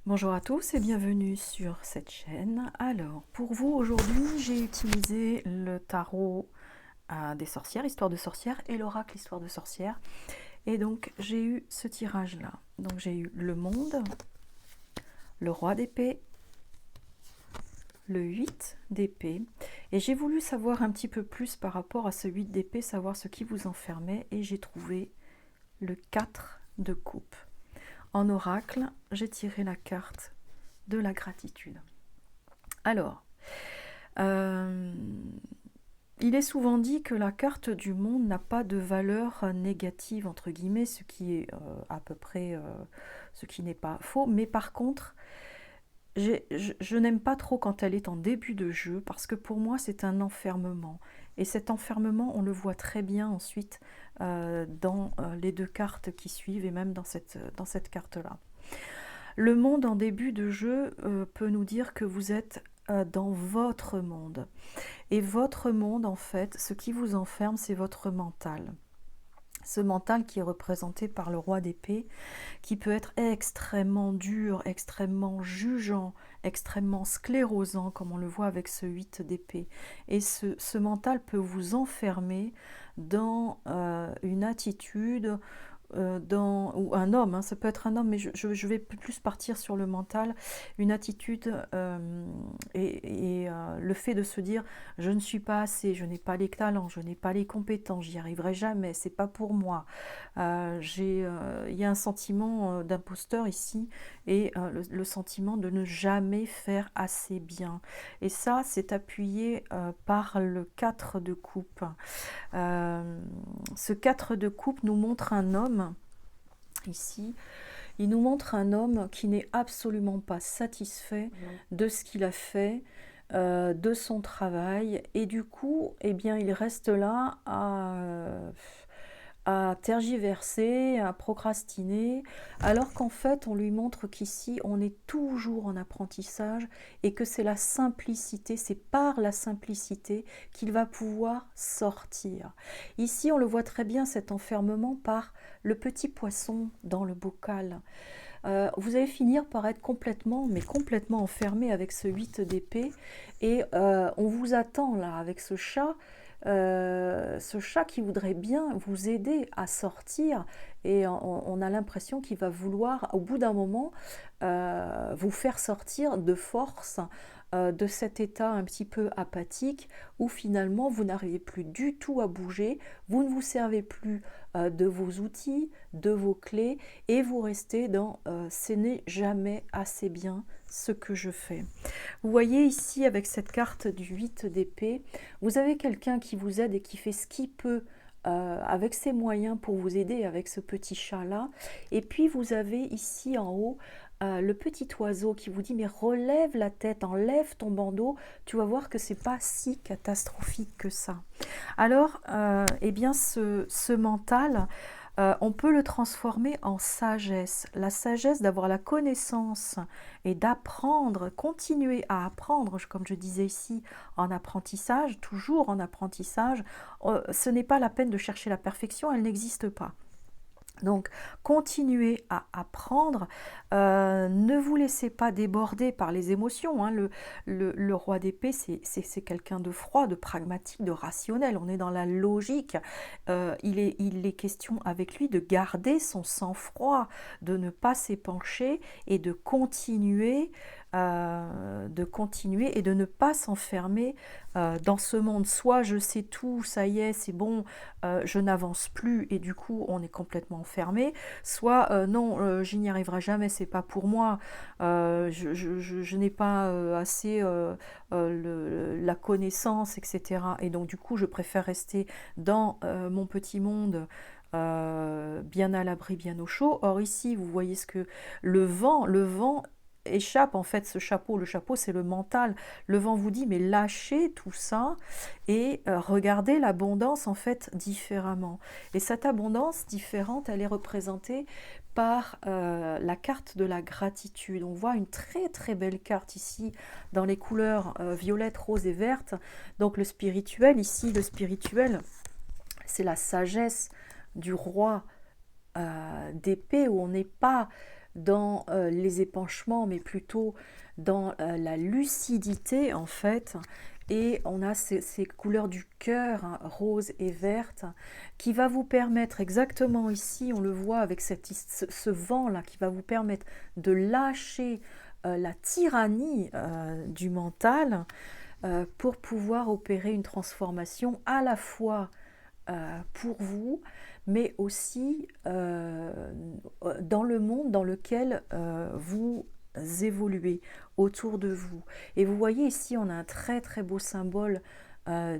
Bonjour à tous et bienvenue sur cette chaîne. Alors, pour vous aujourd'hui, j'ai utilisé le tarot des sorcières, histoire de sorcières, et l'oracle histoire de sorcières. Et donc, j'ai eu ce tirage-là. Donc, j'ai eu le monde, le roi d'épée, le 8 d'épée. Et j'ai voulu savoir un petit peu plus par rapport à ce 8 d'épée, savoir ce qui vous enfermait. Et j'ai trouvé le 4 de coupe. En oracle, j'ai tiré la carte de la gratitude. Alors, il est souvent dit que la carte du monde n'a pas de valeur négative, entre guillemets, ce qui est à peu près ce qui n'est pas faux. Mais par contre, je n'aime pas trop quand elle est en début de jeu, parce que pour moi, c'est un enfermement. Et cet enfermement, on le voit très bien ensuite dans les deux cartes qui suivent, et même dans cette carte-là. Le monde en début de jeu peut nous dire que vous êtes dans votre monde. Et votre monde, en fait, ce qui vous enferme, c'est votre mental. Ce mental qui est représenté par le roi d'épée, qui peut être extrêmement dur, extrêmement jugeant, extrêmement sclérosant, comme on le voit avec ce 8 d'épée. Et ce mental peut vous enfermer dans une attitude ou un homme, hein, ça peut être un homme, mais je vais plus partir sur le mental, une attitude et le fait de se dire je ne suis pas assez, je n'ai pas les talents, je n'ai pas les compétences, j'y arriverai jamais, c'est pas pour moi. Il y a un sentiment d'imposteur ici et le sentiment de ne jamais faire assez bien. Et ça, c'est appuyé par le 4 de coupe. Ce 4 de coupe nous montre un homme, ici, il nous montre un homme qui n'est absolument pas satisfait de ce qu'il a fait, de son travail, et du coup, eh bien, il reste là à tergiverser, à procrastiner, alors qu'en fait on lui montre qu'ici on est toujours en apprentissage et que c'est la simplicité, c'est par la simplicité qu'il va pouvoir sortir. Ici on le voit très bien, cet enfermement par le petit poisson dans le bocal. Vous allez finir par être complètement, mais complètement enfermé avec ce 8 d'épée et on vous attend là avec ce chat qui voudrait bien vous aider à sortir et on a l'impression qu'il va vouloir au bout d'un moment vous faire sortir de force de cet état un petit peu apathique où finalement vous n'arrivez plus du tout à bouger, vous ne vous servez plus de vos outils, de vos clés et vous restez dans ce n'est jamais assez bien ce que je fais. Vous voyez ici avec cette carte du 8 d'épée, vous avez quelqu'un qui vous aide et qui fait ce qu'il peut avec ses moyens pour vous aider avec ce petit chat-là. Et puis vous avez ici en haut le petit oiseau qui vous dit mais relève la tête, enlève ton bandeau, tu vas voir que c'est pas si catastrophique que ça. Alors, eh bien ce mental, on peut le transformer en sagesse. La sagesse d'avoir la connaissance et d'apprendre, continuer à apprendre, comme je disais ici, en apprentissage, toujours en apprentissage. Ce n'est pas la peine de chercher la perfection, elle n'existe pas. Donc, continuez à apprendre, ne vous laissez pas déborder par les émotions. Hein. Le roi d'épée, c'est quelqu'un de froid, de pragmatique, de rationnel. On est dans la logique. Il est question avec lui de garder son sang-froid, de ne pas s'épancher et de continuer et de ne pas s'enfermer dans ce monde. Soit je sais tout, ça y est, c'est bon, je n'avance plus et du coup on est complètement enfermé, soit non, je n'y arriverai jamais, c'est pas pour moi, je n'ai pas assez la connaissance, etc. Et donc du coup je préfère rester dans mon petit monde bien à l'abri, bien au chaud. Or ici vous voyez ce que le vent échappe en fait ce chapeau. Le chapeau c'est le mental. Le vent vous dit mais lâchez tout ça et regardez l'abondance en fait différemment. Et cette abondance différente, elle est représentée par la carte de la gratitude. On voit une très très belle carte ici dans les couleurs violette, rose et verte. Donc le spirituel ici, le spirituel c'est la sagesse du roi d'épée où on n'est pas dans les épanchements, mais plutôt dans la lucidité en fait. Et on a ces couleurs du cœur, hein, rose et verte, qui va vous permettre exactement ici, on le voit avec ce vent-là, qui va vous permettre de lâcher la tyrannie du mental pour pouvoir opérer une transformation à la fois pour vous, mais aussi dans le monde dans lequel vous évoluez autour de vous. Et vous voyez ici, on a un très très beau symbole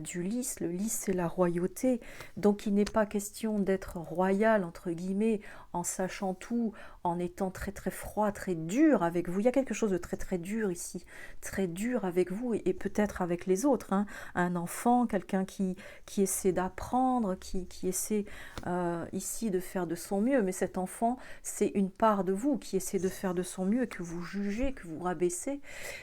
du lys. Le lys, c'est la royauté. Donc il n'est pas question d'être royal, entre guillemets, en sachant tout, en étant très très froid, très dur avec vous. Il y a quelque chose de très très dur ici, très dur avec vous et peut-être avec les autres, hein. Un enfant, quelqu'un qui essaie d'apprendre, qui essaie ici de faire de son mieux. Mais cet enfant, c'est une part de vous qui essaie de faire de son mieux, que vous jugez, que vous rabaissez.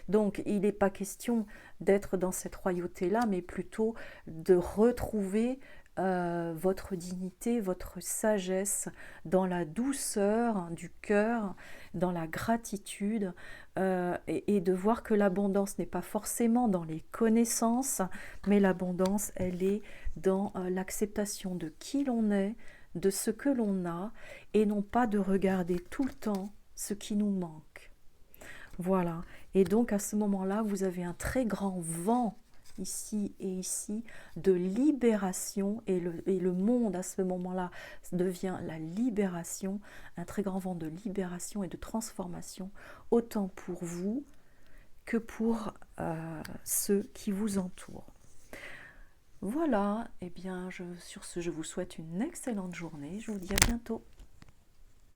Donc il n'est pas question d'être dans cette royauté-là, mais plutôt de retrouver votre dignité, votre sagesse dans la douceur du cœur, dans la gratitude, et de voir que l'abondance n'est pas forcément dans les connaissances, mais l'abondance, elle est dans l'acceptation de qui l'on est, de ce que l'on a, et non pas de regarder tout le temps ce qui nous manque. Voilà. Et donc à ce moment-là, vous avez un très grand vent ici et ici de libération et le monde à ce moment-là devient la libération, un très grand vent de libération et de transformation, autant pour vous que pour ceux qui vous entourent. Voilà, et bien sur ce, je vous souhaite une excellente journée. Je vous dis à bientôt.